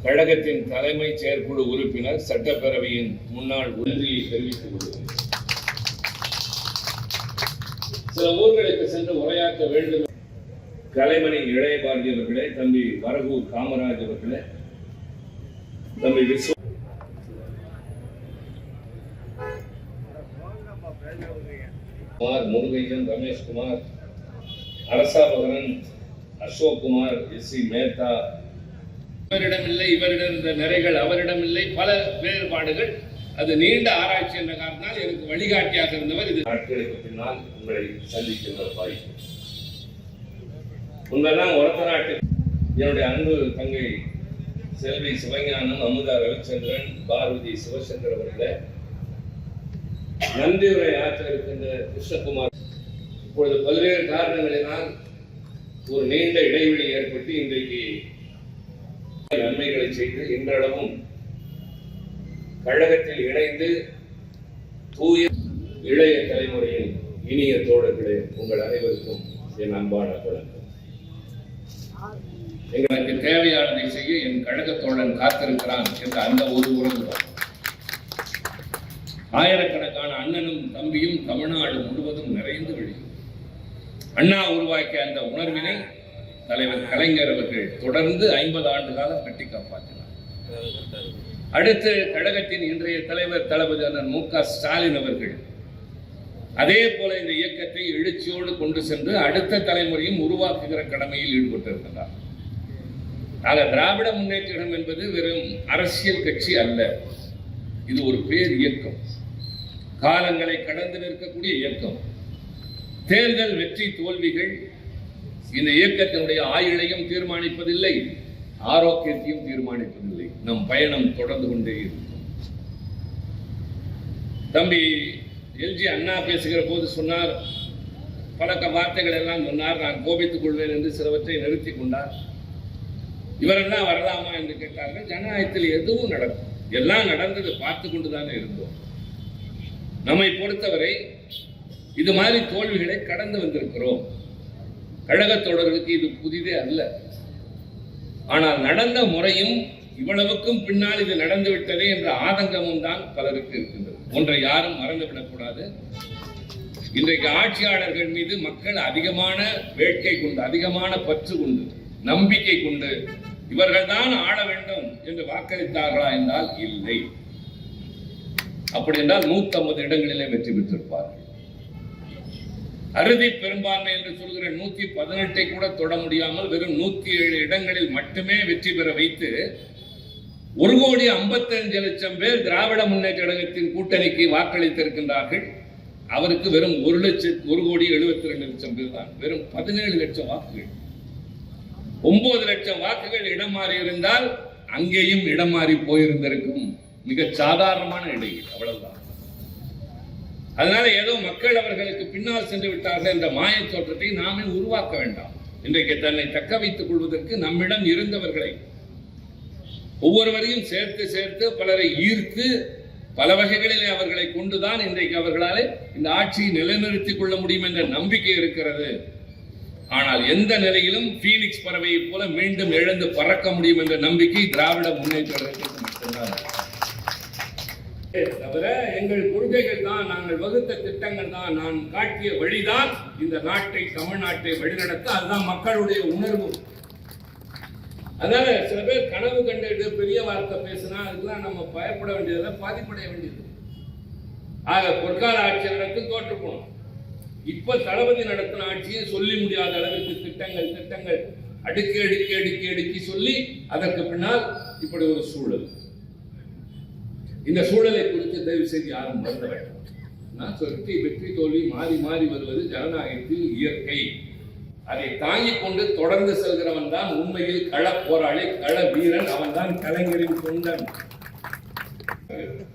கழகத்தின் தலைமை செயற்குழு உறுப்பினர் சட்டப்பேரவையின் முன்னாள் நன்றியை தெரிவித்துக் கொள்கிறேன். சில ஊர்களுக்கு சென்று உரையாற்ற வேண்டும். கலைமணி இளைய பாரதி அவர்களே, தம்பி வரகூர் காமராஜ் அவர்களே, தம்பி குமார், முருகையன், ரமேஷ்குமார், அரசாபகரன், அசோக் குமார், எஸ்.சி. மேத்தா, இவரிடம் இல்லை, இவரிடம் இருந்த நிறைகள் அவரிடம் இல்லை, பல வேறுபாடுகள். அது நீண்ட ஆராய்ச்சி என்ற காரணத்தால் எனக்கு வழிகாட்டியாக இருந்தவர். இது நாட்களுக்கு பின்னால் உங்களை சந்திக்கின்ற வாய்ப்பு. உங்களெல்லாம் உரத்த நாட்டில் என்னுடைய அன்பு தங்கை செல்வி சிவஞானம், அமுதா ரவிச்சந்திரன், பார்வதி சிவசங்கர் அவர்களே, நன்றி உரை ஆற்ற இருக்கின்ற கிருஷ்ணகுமார். இப்பொழுது பல்வேறு காரணங்களினால் ஒரு நீண்ட இடைவெளி ஏற்பட்டு இன்றைக்கு நன்மைகளை செய்து இன்றளவும் கழகத்தில் இணைந்து தூய இளைய தலைமுறையின் இனிய தோழர்களே, உங்கள் அனைவருக்கும் என் அன்பான வணக்கம். எங்களுக்கு தேவையானதை செய்ய என் கழக தோழன் காத்திருக்கிறான் என்ற அந்த ஒரு உறவுதான். ஆயிரக்கணக்கான அண்ணனும் தம்பியும் தமிழ்நாடு முழுவதும் நிறைந்து விழும். அண்ணா உருவாக்கிய அந்த உணர்வினை தலைவர் கலைஞர் அவர்கள் தொடர்ந்து 50 ஆண்டு காலம் கட்டி காப்பாற்றினார். அடுத்து கழகத்தின் இன்றைய தலைவர் தளபதி அண்ணன் மு.க. ஸ்டாலின் அவர்கள் அதே போல இந்த இயக்கத்தை எழுச்சியோடு கொண்டு சென்று அடுத்த தலைமுறையும் உருவாக்குகிற கடமையில் ஈடுபட்டிருக்கிறார். ஆக திராவிட முன்னேற்ற கழகம் என்பது வெறும் அரசியல் கட்சி அல்ல, இது ஒரு பேர் இயக்கம், காலங்களை கடந்து நிற்கக்கூடிய இயக்கம். தேர்தல் வெற்றி தோல்விகள் இந்த இயக்கத்தினுடைய ஆயுளையும் தீர்மானிப்பதில்லை, ஆரோக்கியத்தையும் தீர்மானிப்பதில்லை. நம் பயணம் தொடர்ந்து கொண்டே இருக்கும். தம்பி எல்ஜி அண்ணா பேசுகிற போது சொன்னார், பல வார்த்தைகள் எல்லாம் சொன்னார். நான் கோபித்துக் கொள்வேன் என்று சிலவற்றை நிறுத்தி கொண்டார். இவரெல்லாம் வரலாமா என்று கேட்டார்கள். ஜனநாயகத்தில் எதுவும் நடக்கும், எல்லாம் நடந்தது பார்த்து கொண்டுதானே இருந்தோம். நம்மை பொறுத்தவரை இது மாதிரி தோல்விகளை கடந்து வந்திருக்கிறோம். கழக தோழர்களுக்கு இது புதிதே அல்ல. ஆனால் நடந்த முறையும் இவ்வளவுக்கும் பின்னால் இது நடந்து விட்டதே என்ற ஆதங்கமும் தான் பலருக்கு இருக்கின்றது. ஒன்றை யாரும் மறந்துவிடக்கூடாது. இன்றைக்கு ஆட்சியாளர்கள் மீது மக்கள் அதிகமான வேட்கை கொண்டு, அதிகமான பற்று கொண்டு, நம்பிக்கை கொண்டு இவர்கள் தான் ஆள வேண்டும் என்று வாக்களித்தார்களா என்றால் இல்லை. அப்படி என்றால் 150 இடங்களிலே வெற்றி பெற்றிருப்பார்கள். அறுதி பெரும்பான்மை என்று சொல்கிற 118 கூட தொட முடியாமல் வெறும் 107 இடங்களில் மட்டுமே வெற்றி பெற வைத்து 1,55,00,000 பேர் திராவிட முன்னேற்ற கழகத்தின் கூட்டணிக்கு வாக்களித்திருக்கின்றார்கள். அவருக்கு வெறும் 1,72,00,000 பேர் தான், வெறும் 17 லட்சம் வாக்குகள். 9 லட்சம் வாக்குகள் இடம் மாறி இருந்தால் அங்கேயும் இடம் மாறி போயிருந்திருக்கும். மிக சாதாரணமான இடையில், அவ்வளவுதான். அதனால ஏதோ மக்கள் அவர்களுக்கு பின்னால் சென்று விட்டார்கள் என்ற மாய தோற்றத்தை நாமே உருவாக்க வேண்டாம். இன்றைக்கு தன்னை தக்க வைத்துக் கொள்வதற்கு நம்மிடம் இருந்தவர்களை ஒவ்வொருவரையும் சேர்த்து சேர்த்து பலரை ஈர்த்து பல வகைகளிலே அவர்களை கொண்டுதான் இன்றைக்கு அவர்களால் இந்த ஆட்சியை நிலைநிறுத்திக் கொள்ள முடியும் என்ற நம்பிக்கை இருக்கிறது. ஆனால் எந்த நிலையிலும் பீனிக்ஸ் பறவையை போல மீண்டும் எழுந்து பறக்க முடியும் என்ற நம்பிக்கை திராவிட முன்னேற்ற கழகத்திற்கு மட்டும்தான். தவிர எங்கள் கொள்கைகள் தான், நாங்கள் வகுத்த திட்டங்கள் தான், நான் காட்டிய வழிதான் இந்த நாட்டை, தமிழ்நாட்டை வழிநடத்த. அதுதான் மக்களுடைய உணர்வு. அதனால சில பேர் கனவு கண்டு பெரிய வார்த்தை பேசினா அதுக்கெல்லாம் நம்ம பயப்பட வேண்டியதில்லை, பாதிப்படைய வேண்டியது. ஆக பொற்கால ஆட்சி நடத்தும் தோற்று போனோம். இப்ப தளபதி நடத்தின ஆட்சியை சொல்லி முடியாத அளவிற்கு திட்டங்கள் அடுக்கி சொல்லி அதற்கு பின்னால் இப்படி ஒரு சூழல். இந்த சூழலை குறித்து தயவு செய்து யாரும் வருந்த வேண்டாம். நான் வெற்றி தோல்வி மாறி மாறி வருவது ஜனநாயகத்தில் இயற்கை. அதை தாங்கிக் கொண்டு தொடர்ந்து செல்கிறவன் தான் உண்மையில் கள போராளி, கள வீரன். அவன் தான் கலைஞரின் தொண்டன்.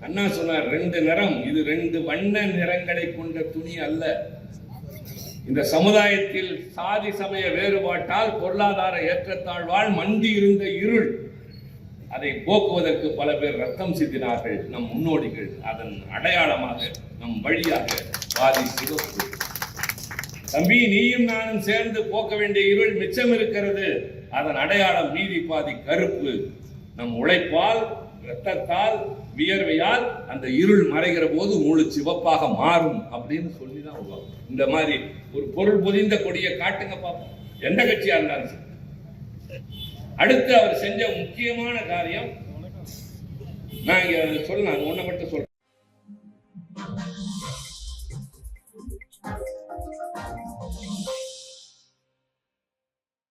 அண்ணா சொன்னார், 2 நிறம், இது 2 வண்ண நிறங்களை கொண்ட துணி அல்ல. இந்த சமுதாயத்தில் சாதி சமய வேறுபாட்டால் பொருளாதார ஏற்றத்தாழ்வால் மண்டி இருந்த இருள், அதை போக்குவதற்கு பல பேர் ரத்தம் சிந்தினார்கள். நம் முன்னோடிகள் அதன் அடையாளமாக நம் வழியாக வாதி சிவப்பு. தம்பி, நீயும் நானும் சேர்ந்து போக்க வேண்டிய இருள் மிச்சம் இருக்கிறது. அதன் அடையாளம் மீதி பாதி கருப்பு. நம் உழைப்பால், இரத்தத்தால், வியர்வையால் அந்த இருள் மறைகிற போது முழு சிவப்பாக மாறும் அப்படின்னு சொல்லிதான் உருவாகும். இந்த மாதிரி ஒரு பொருள் பொதிந்த கொடியை காட்டுங்க பார்ப்போம், எந்த கட்சியா இருந்தாலும் சரி. அடுத்து அவர் செஞ்ச முக்கியமான காரியம், நான் இங்க சொல்லலாம், ஒன்றை மட்டும் சொல்றேன்.